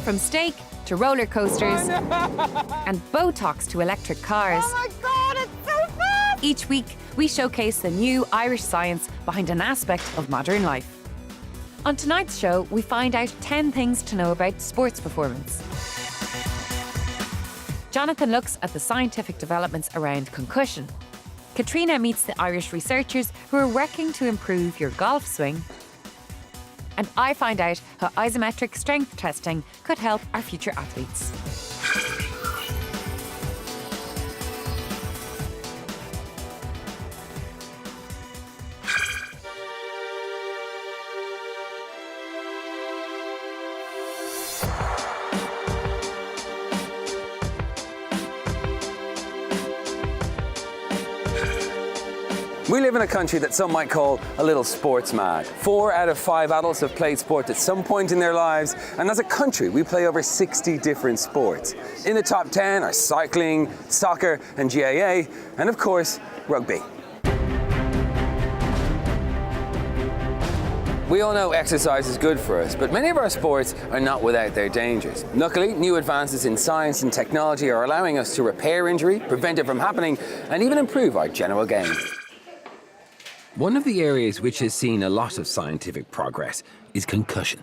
From steak to roller coasters and Botox to electric cars. Oh my God, it's so fun! Each week, we showcase the new Irish science behind an aspect of modern life. On tonight's show, we find out 10 things to know about sports performance. Jonathan looks at the scientific developments around concussion. Katrina meets the Irish researchers who are working to improve your golf swing. And I find out how isometric strength testing could help our future athletes. We live in a country that some might call a little sports mad. 4 out of 5 adults have played sport at some point in their lives, and as a country, we play over 60 different sports. In the top 10 are cycling, soccer, and GAA, and of course, rugby. We all know exercise is good for us, but many of our sports are not without their dangers. Luckily, new advances in science and technology are allowing us to repair injury, prevent it from happening, and even improve our general game. One of the areas which has seen a lot of scientific progress is concussion.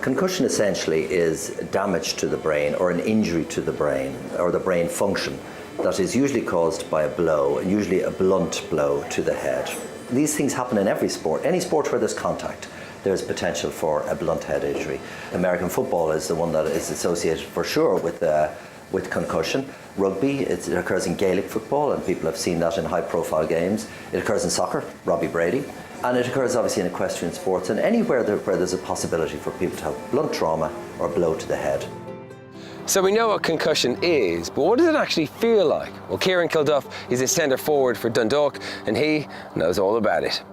Concussion essentially is damage to the brain or an injury to the brain or the brain function that is usually caused by a blow, and usually a blunt blow to the head. These things happen in every sport. Any sport where there's contact, there's potential for a blunt head injury. American football is the one that is associated for sure with concussion. Rugby, it occurs in Gaelic football, and people have seen that in high-profile games. It occurs in soccer, Robbie Brady, and it occurs obviously in equestrian sports and anywhere where there's a possibility for people to have blunt trauma or blow to the head. So we know what concussion is, but what does it actually feel like? Well, Kieran Kilduff is a centre forward for Dundalk, and he knows all about it.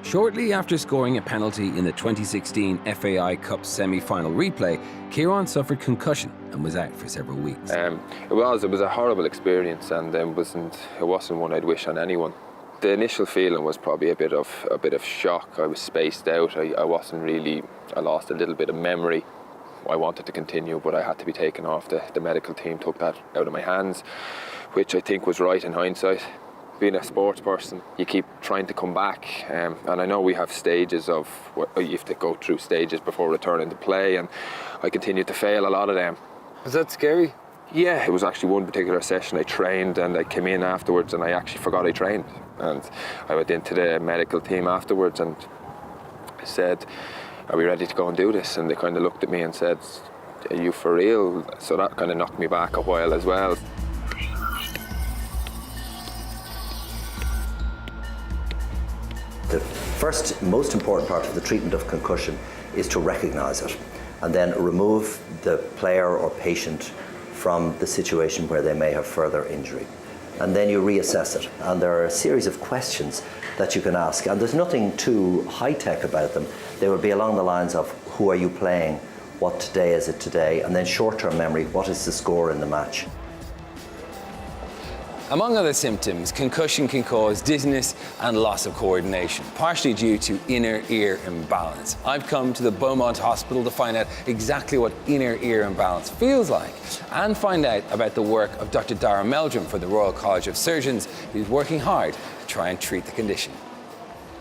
Shortly after scoring a penalty in the 2016 FAI Cup semi-final replay, Kieran suffered concussion and was out for several weeks. It was a horrible experience, and it wasn't one I'd wish on anyone. The initial feeling was probably a bit of shock. I was spaced out. I lost a little bit of memory. I wanted to continue, but I had to be taken off. The medical team took that out of my hands, which I think was right in hindsight. Being a sports person, you keep trying to come back, and I know we have stages of, you have to go through stages before returning to play, and I continued to fail a lot of them. Was that scary? Yeah, it was actually one particular session I trained, and I came in afterwards and I actually forgot I trained. And I went into the medical team afterwards and I said, "Are we ready to go and do this?" And they kind of looked at me and said, "Are you for real?" So that kind of knocked me back a while as well. The first most important part of the treatment of concussion is to recognise it and then remove the player or patient from the situation where they may have further injury. And then you reassess it. And there are a series of questions that you can ask, and there's nothing too high-tech about them. They will be along the lines of, who are you playing? What day is it today? And then short-term memory, what is the score in the match? Among other symptoms, concussion can cause dizziness and loss of coordination, partially due to inner ear imbalance. I've come to the Beaumont Hospital to find out exactly what inner ear imbalance feels like and find out about the work of Dr. Dara Meldrum for the Royal College of Surgeons, who's working hard to try and treat the condition.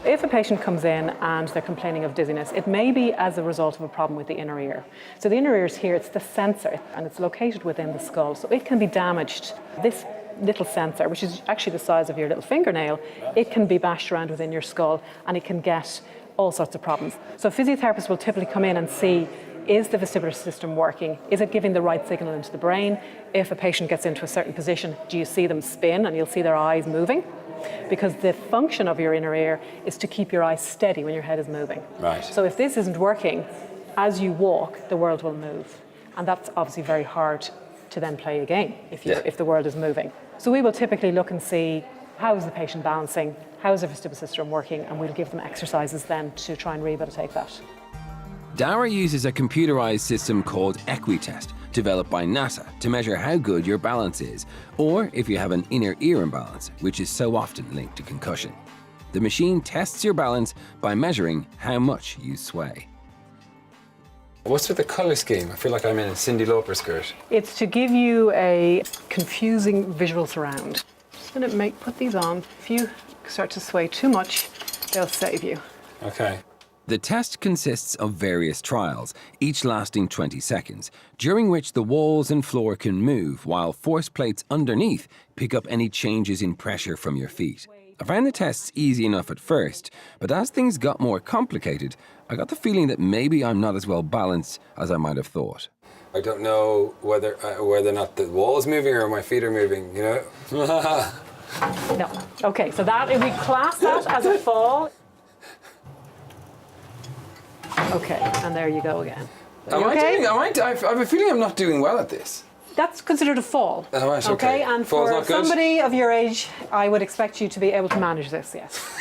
If a patient comes in and they're complaining of dizziness, it may be as a result of a problem with the inner ear. So the inner ear is here, it's the sensor, and it's located within the skull, so it can be damaged. This little sensor, which is actually the size of your little fingernail, it can be bashed around within your skull and it can get all sorts of problems. So physiotherapists will typically come in and see, is the vestibular system working? Is it giving the right signal into the brain? If a patient gets into a certain position, do you see them spin and you'll see their eyes moving? Because the function of your inner ear is to keep your eyes steady when your head is moving. Right. So if this isn't working, as you walk, the world will move. And that's obviously very hard to then play a game if the world is moving. So we will typically look and see, how is the patient balancing, how is the vestibular system working, and we'll give them exercises then to try and rehabilitate that. Dara uses a computerized system called EquiTest, developed by NASA, to measure how good your balance is, or if you have an inner ear imbalance, which is so often linked to concussion. The machine tests your balance by measuring how much you sway. What's with the colour scheme? I feel like I'm in a Cyndi Lauper skirt. It's to give you a confusing visual surround. Just going to put these on. If you start to sway too much, they'll save you. Okay. The test consists of various trials, each lasting 20 seconds, during which the walls and floor can move while force plates underneath pick up any changes in pressure from your feet. I found the tests easy enough at first, but as things got more complicated, I got the feeling that maybe I'm not as well balanced as I might have thought. I don't know whether or not the wall's moving or my feet are moving, you know? No. Okay, so that, if we class that as a fall. Okay, and there you go again. I have a feeling I'm not doing well at this. That's considered a fall. Oh, right, okay. And Fall's for not good? somebody of your age, I would expect you to be able to manage this, yes.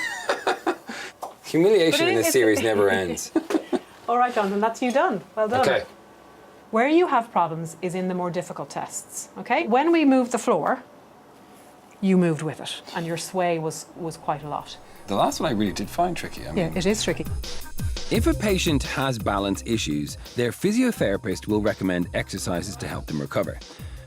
Humiliation in this series never ends. All right, Jonathan, that's you done. Well done. Okay. Where you have problems is in the more difficult tests, okay? When we moved the floor, you moved with it, and your sway was quite a lot. The last one I really did find tricky. Yeah, it is tricky. If a patient has balance issues, their physiotherapist will recommend exercises to help them recover.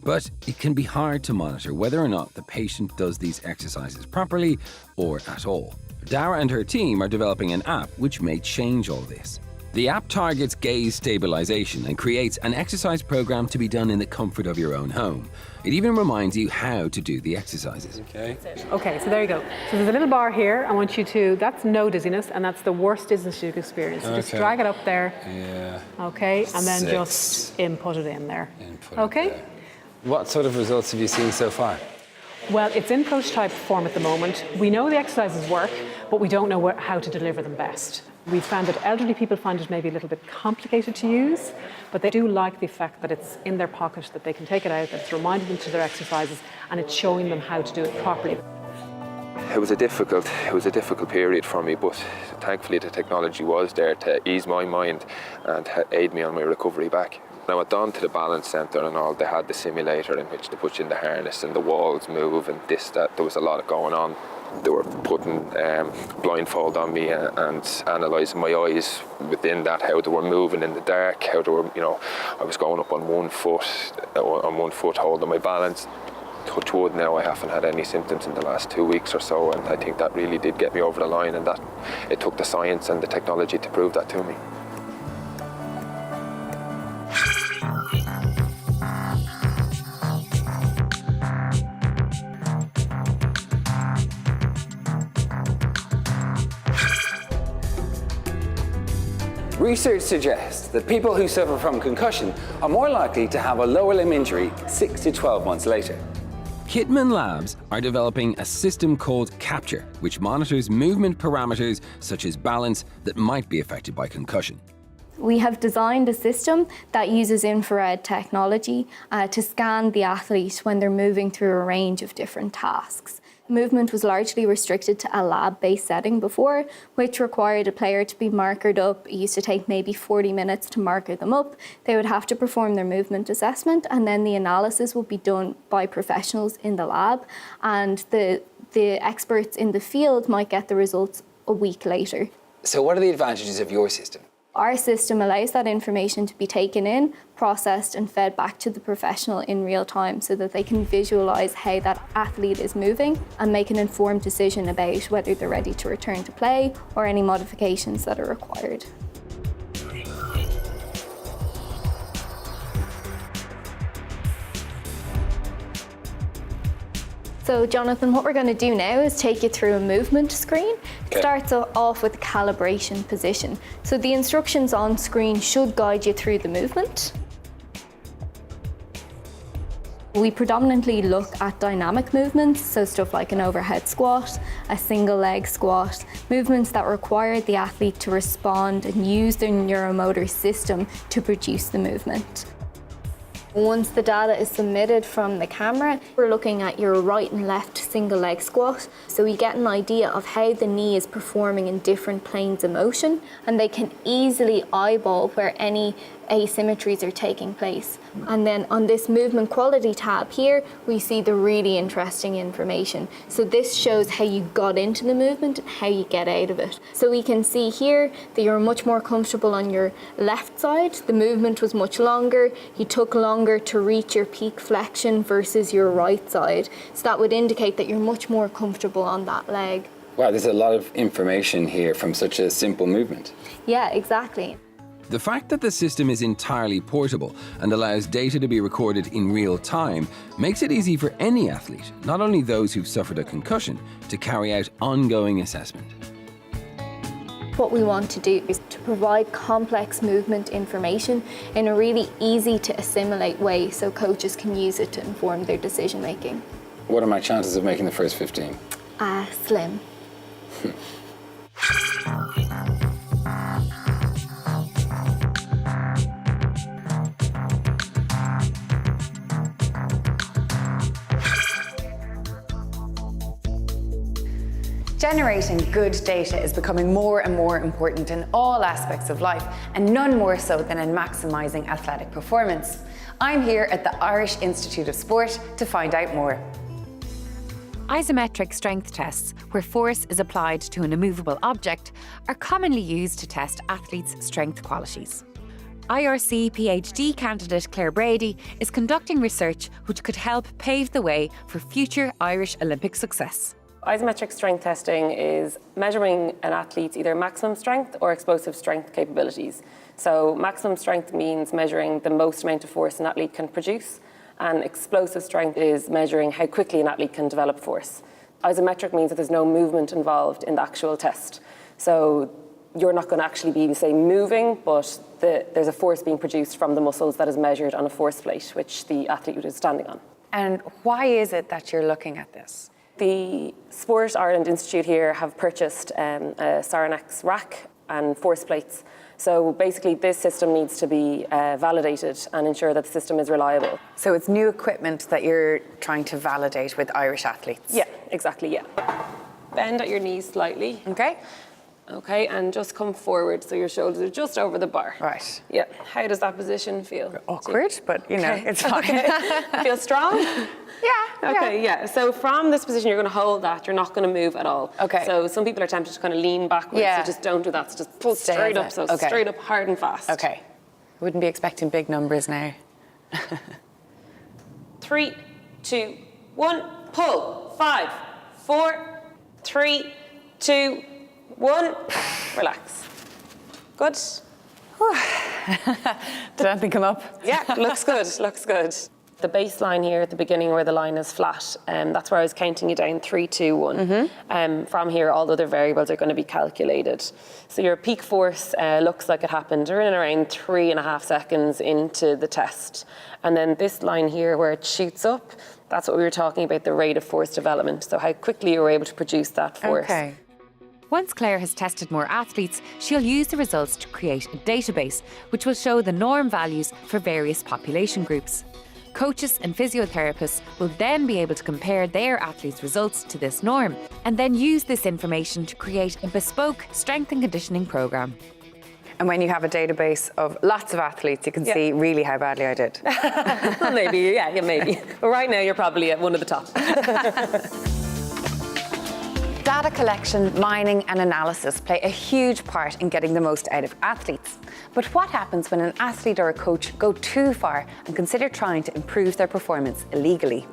But it can be hard to monitor whether or not the patient does these exercises properly or at all. Dara and her team are developing an app which may change all this. The app targets gaze stabilization and creates an exercise program to be done in the comfort of your own home. It even reminds you how to do the exercises. Okay. Okay, so there you go. So there's a little bar here. I want you to, that's no dizziness, and that's the worst dizziness you could experience. So just drag it up there. Yeah. Okay, and then 6. just input it in there. Input okay? it there. What sort of results have you seen so far? Well, it's in prototype form at the moment. We know the exercises work, but we don't know how to deliver them best. We found that elderly people find it maybe a little bit complicated to use, but they do like the fact that it's in their pocket, that they can take it out, that it's reminding them to their exercises, and it's showing them how to do it properly. It was a difficult period for me, but thankfully the technology was there to ease my mind and aid me on my recovery back. When I went down to the balance centre and all, they had the simulator in which to put in the harness and the walls move and this, that. There was a lot going on. They were putting blindfold on me and analysing my eyes within that, how they were moving in the dark, how they were, I was going up on one foot holding my balance. Touch wood now, I haven't had any symptoms in the last 2 weeks or so, and I think that really did get me over the line, and that it took the science and the technology to prove that to me. Research suggests that people who suffer from concussion are more likely to have a lower limb injury 6 to 12 months later. Kitman Labs are developing a system called Capture, which monitors movement parameters such as balance that might be affected by concussion. We have designed a system that uses infrared technology to scan the athlete when they're moving through a range of different tasks. Movement was largely restricted to a lab-based setting before, which required a player to be markered up. It used to take maybe 40 minutes to marker them up. They would have to perform their movement assessment, and then the analysis would be done by professionals in the lab, and the experts in the field might get the results a week later. So what are the advantages of your system? Our system allows that information to be taken in, processed and fed back to the professional in real time so that they can visualise how that athlete is moving and make an informed decision about whether they're ready to return to play or any modifications that are required. So Jonathan, what we're going to do now is take you through a movement screen. It starts off with the calibration position. So the instructions on screen should guide you through the movement. We predominantly look at dynamic movements, so stuff like an overhead squat, a single leg squat, movements that require the athlete to respond and use their neuromotor system to produce the movement. Once the data is submitted from the camera, we're looking at your right and left single leg squat. So we get an idea of how the knee is performing in different planes of motion, and they can easily eyeball where any asymmetries are taking place. And then on this movement quality tab here, we see the really interesting information. So this shows how you got into the movement and how you get out of it. So we can see here that you're much more comfortable on your left side. The movement was much longer. You took longer to reach your peak flexion versus your right side. So that would indicate that you're much more comfortable on that leg. Wow, there's a lot of information here from such a simple movement. Yeah, exactly. The fact that the system is entirely portable and allows data to be recorded in real time makes it easy for any athlete, not only those who've suffered a concussion, to carry out ongoing assessment. What we want to do is to provide complex movement information in a really easy to assimilate way so coaches can use it to inform their decision making. What are my chances of making the first 15? Slim. Generating good data is becoming more and more important in all aspects of life, and none more so than in maximising athletic performance. I'm here at the Irish Institute of Sport to find out more. Isometric strength tests, where force is applied to an immovable object, are commonly used to test athletes' strength qualities. IRC PhD candidate Claire Brady is conducting research which could help pave the way for future Irish Olympic success. Isometric strength testing is measuring an athlete's either maximum strength or explosive strength capabilities. So maximum strength means measuring the most amount of force an athlete can produce, and explosive strength is measuring how quickly an athlete can develop force. Isometric means that there's no movement involved in the actual test. So you're not going to actually be, say, moving, but there's a force being produced from the muscles that is measured on a force plate, which the athlete is standing on. And why is it that you're looking at this? The Sport Ireland Institute here have purchased a Saranex rack and force plates. So basically this system needs to be validated and ensure that the system is reliable. So it's new equipment that you're trying to validate with Irish athletes? Yeah, exactly, yeah. Bend at your knees slightly. Okay. Okay, and just come forward so your shoulders are just over the bar. Right. Yeah. How does that position feel? Awkward, but you know, it's fine. Okay. Feel strong? Yeah. Okay, yeah. So from this position, you're going to hold that. You're not going to move at all. Okay. So some people are tempted to kind of lean backwards. Yeah. So just don't do that. So just pull straight up. So straight up, hard and fast. Okay. I wouldn't be expecting big numbers now. 3, 2, 1, pull. 5, 4, 3, 2, 1. Relax. Good. Did anything come up? Yeah, looks good, looks good. The baseline here at the beginning where the line is flat, that's where I was counting you down 3, 2, 1. From here, all the other variables are going to be calculated. So your peak force looks like it happened in and around 3.5 seconds into the test. And then this line here where it shoots up, that's what we were talking about, the rate of force development. So how quickly you were able to produce that force. Okay. Once Claire has tested more athletes, she'll use the results to create a database which will show the norm values for various population groups. Coaches and physiotherapists will then be able to compare their athletes' results to this norm and then use this information to create a bespoke strength and conditioning programme. And when you have a database of lots of athletes, you can see really how badly I did. Well, maybe, yeah, maybe. But right now, you're probably at one of the top. Data collection, mining and analysis play a huge part in getting the most out of athletes. But what happens when an athlete or a coach go too far and consider trying to improve their performance illegally?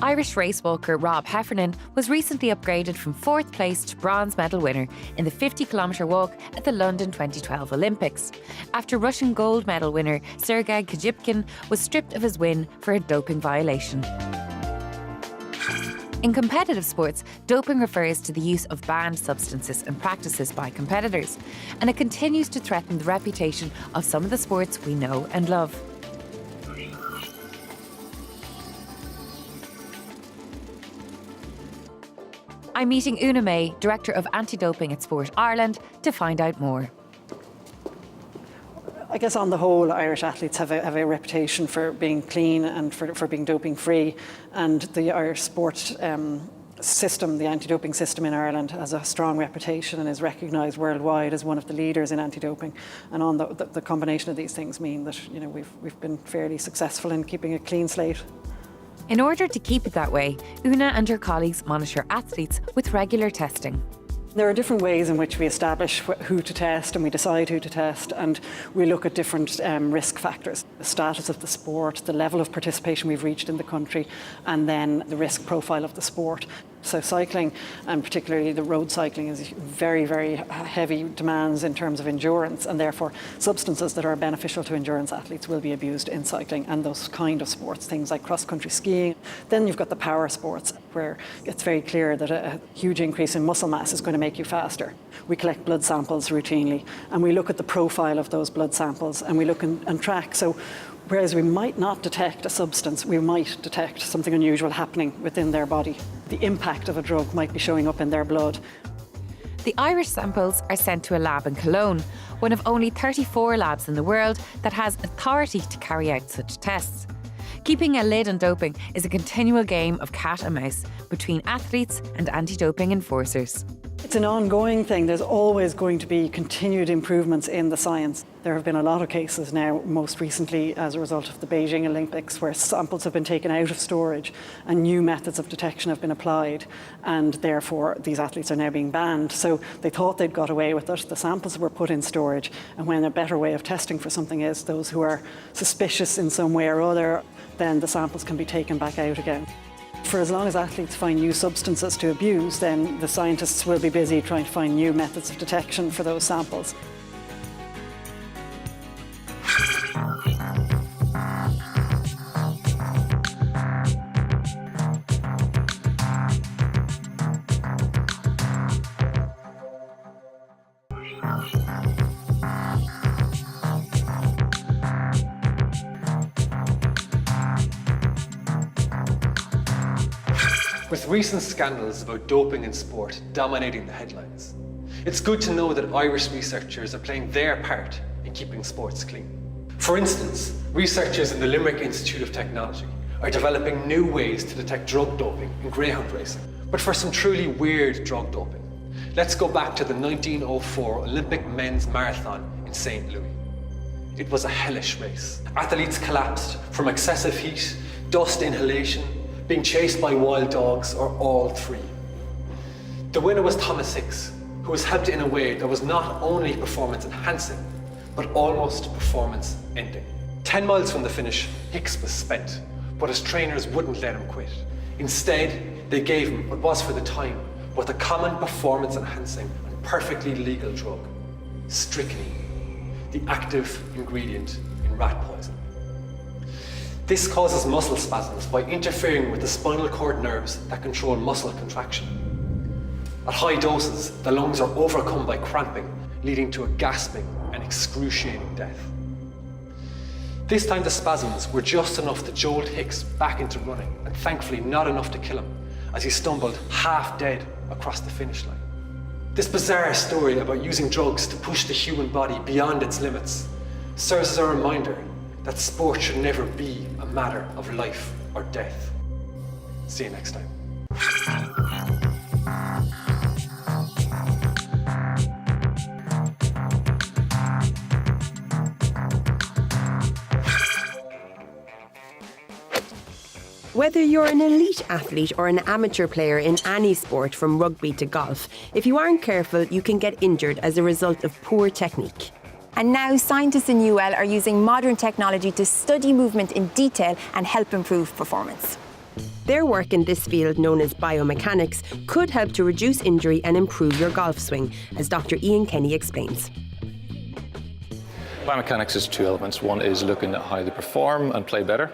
Irish racewalker Rob Heffernan was recently upgraded from 4th place to bronze medal winner in the 50-kilometre walk at the London 2012 Olympics, after Russian gold medal winner Sergei Kajipkin was stripped of his win for a doping violation. In competitive sports, doping refers to the use of banned substances and practices by competitors, and it continues to threaten the reputation of some of the sports we know and love. I'm meeting Una May, Director of Anti-Doping at Sport Ireland, to find out more. I guess on the whole, Irish athletes have a reputation for being clean and for being doping free, and the Irish sport system, the anti-doping system in Ireland, has a strong reputation and is recognised worldwide as one of the leaders in anti-doping. And on the combination of these things mean that we've been fairly successful in keeping a clean slate. In order to keep it that way, Una and her colleagues monitor athletes with regular testing. There are different ways in which we establish who to test, and we decide who to test, and we look at different risk factors. The status of the sport, the level of participation we've reached in the country, and then the risk profile of the sport. So cycling, and particularly the road cycling, is very, very heavy demands in terms of endurance, and therefore substances that are beneficial to endurance athletes will be abused in cycling and those kind of sports, things like cross-country skiing. Then you've got the power sports, where it's very clear that a huge increase in muscle mass is going to make you faster. We collect blood samples routinely, and we look at the profile of those blood samples, and we look and track. So whereas we might not detect a substance, we might detect something unusual happening within their body. The impact of a drug might be showing up in their blood. The Irish samples are sent to a lab in Cologne, one of only 34 labs in the world that has authority to carry out such tests. Keeping a lid on doping is a continual game of cat and mouse between athletes and anti-doping enforcers. It's an ongoing thing. There's always going to be continued improvements in the science. There have been a lot of cases now, most recently as a result of the Beijing Olympics, where samples have been taken out of storage and new methods of detection have been applied, and therefore these athletes are now being banned. So they thought they'd got away with it. The samples were put in storage, and when a better way of testing for something is those who are suspicious in some way or other, then the samples can be taken back out again. For as long as athletes find new substances to abuse, then the scientists will be busy trying to find new methods of detection for those samples. With recent scandals about doping in sport dominating the headlines, it's good to know that Irish researchers are playing their part in keeping sports clean. For instance, researchers in the Limerick Institute of Technology are developing new ways to detect drug doping in greyhound racing, but for some truly weird drug doping. Let's go back to the 1904 Olympic men's marathon in St. Louis. It was a hellish race. Athletes collapsed from excessive heat, dust inhalation, being chased by wild dogs, or all three. The winner was Thomas Hicks, who was helped in a way that was not only performance enhancing, but almost performance ending. 10 miles from the finish, Hicks was spent, but his trainers wouldn't let him quit. Instead, they gave him what was for the time both a common performance enhancing and perfectly legal drug, strychnine, the active ingredient in rat poison. This causes muscle spasms by interfering with the spinal cord nerves that control muscle contraction. At high doses, the lungs are overcome by cramping, leading to a gasping and excruciating death. This time the spasms were just enough to jolt Hicks back into running, and thankfully not enough to kill him, as he stumbled half dead across the finish line. This bizarre story about using drugs to push the human body beyond its limits serves as a reminder that sport should never be a matter of life or death. See you next time. Whether you're an elite athlete or an amateur player in any sport from rugby to golf, if you aren't careful, you can get injured as a result of poor technique. And now scientists in UL are using modern technology to study movement in detail and help improve performance. Their work in this field, known as biomechanics, could help to reduce injury and improve your golf swing, as Dr. Ian Kenny explains. Biomechanics is two elements. One is looking at how they perform and play better,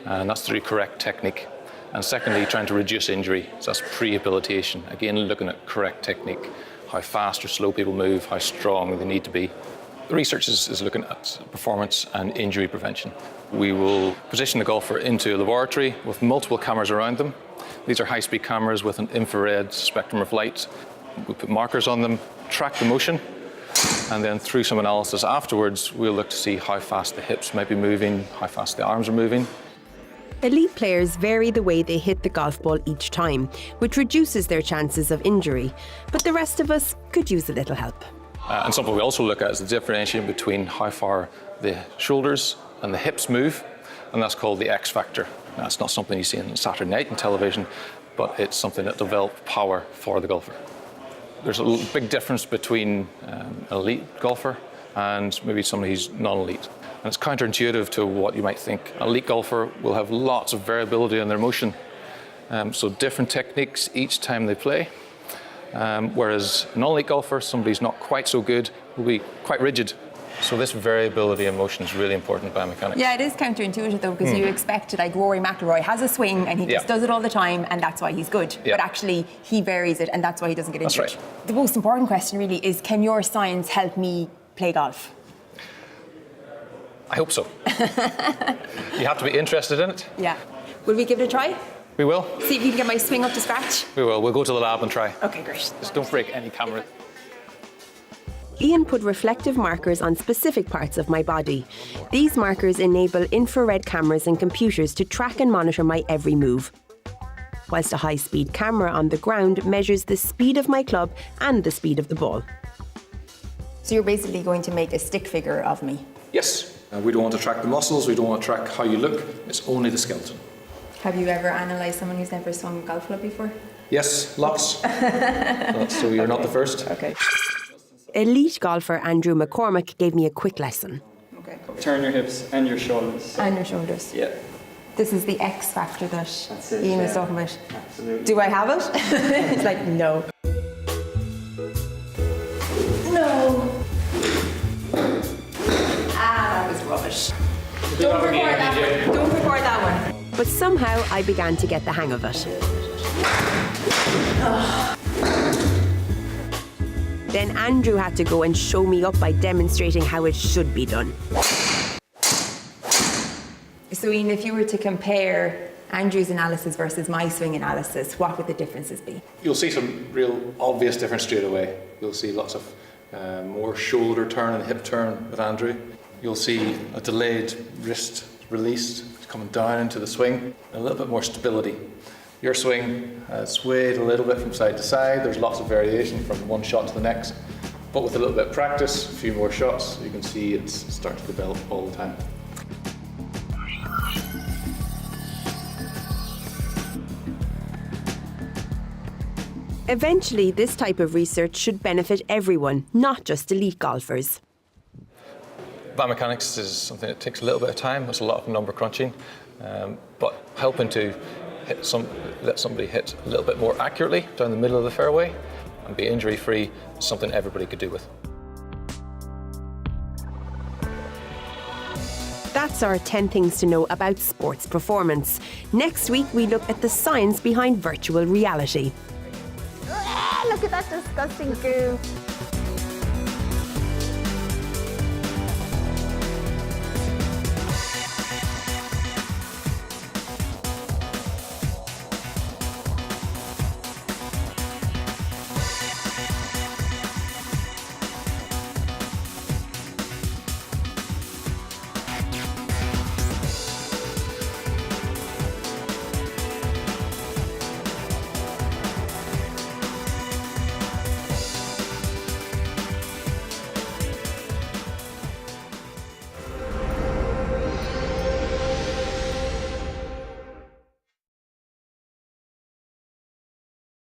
and that's through correct technique. And secondly, trying to reduce injury, so that's rehabilitation. Again, looking at correct technique, how fast or slow people move, how strong they need to be. The research is looking at performance and injury prevention. We will position the golfer into a laboratory with multiple cameras around them. These are high-speed cameras with an infrared spectrum of light. We put markers on them, track the motion, And then through some analysis afterwards, we'll look to see how fast the hips might be moving, how fast the arms are moving. Elite players vary the way they hit the golf ball each time, which reduces their chances of injury. But the rest of us could use a little help. And something we also look at is the differentiation between how far the shoulders and the hips move, and that's called the X factor. Now, it's not something you see on Saturday night on television, but it's something that develops power for the golfer. There's a big difference between an elite golfer and maybe somebody who's non-elite. And it's counterintuitive to what you might think. An elite golfer will have lots of variability in their motion, so different techniques each time they play. Whereas a non-elite golfer, somebody who's not quite so good, will be quite rigid. So this variability in motion is really important in biomechanics. Yeah, it is counterintuitive though, because you expect, like, Rory McIlroy has a swing and he just does it all the time, and that's why he's good. But actually, he varies it, and that's why he doesn't get injured. That's right. The most important question really is, can your science help me play golf? I hope so. You have to be interested in it. Yeah. Will we give it a try? We will. See if you can get my swing up to scratch? We will. We'll go to the lab and try. Okay, great. Just don't break any camera. Ian put reflective markers on specific parts of my body. These markers enable infrared cameras and computers to track and monitor my every move, whilst a high-speed camera on the ground measures the speed of my club and the speed of the ball. So you're basically going to make a stick figure of me? Yes. We don't want to track the muscles, we don't want to track how you look, it's only the skeleton. Have you ever analysed someone who's never swung a golf club before? Yes, lots. So you're not the first. Okay. Elite golfer Andrew McCormick gave me a quick lesson. Okay. Turn your hips and your shoulders. And your shoulders. Yeah. This is the X factor that Ian was talking about. Absolutely. Do I have it? It's like, no. No. That was rubbish. Don't record that one. Don't record that one. But somehow I began to get the hang of it. Then Andrew had to go and show me up by demonstrating how it should be done. So Ian, if you were to compare Andrew's analysis versus my swing analysis, what would the differences be? You'll see some real obvious difference straight away. You'll see lots of more shoulder turn and hip turn with Andrew. You'll see a delayed wrist release coming down into the swing, and a little bit more stability. Your swing swayed a little bit from side to side. There's lots of variation from one shot to the next. But with a little bit of practice, a few more shots, you can see it's starting to develop all the time. Eventually, this type of research should benefit everyone, not just elite golfers. Biomechanics is something that takes a little bit of time. There's a lot of number crunching, but helping to let somebody hit a little bit more accurately down the middle of the fairway and be injury-free is something everybody could do with. That's our 10 things to know about sports performance. Next week, we look at the science behind virtual reality. Look at that disgusting goo.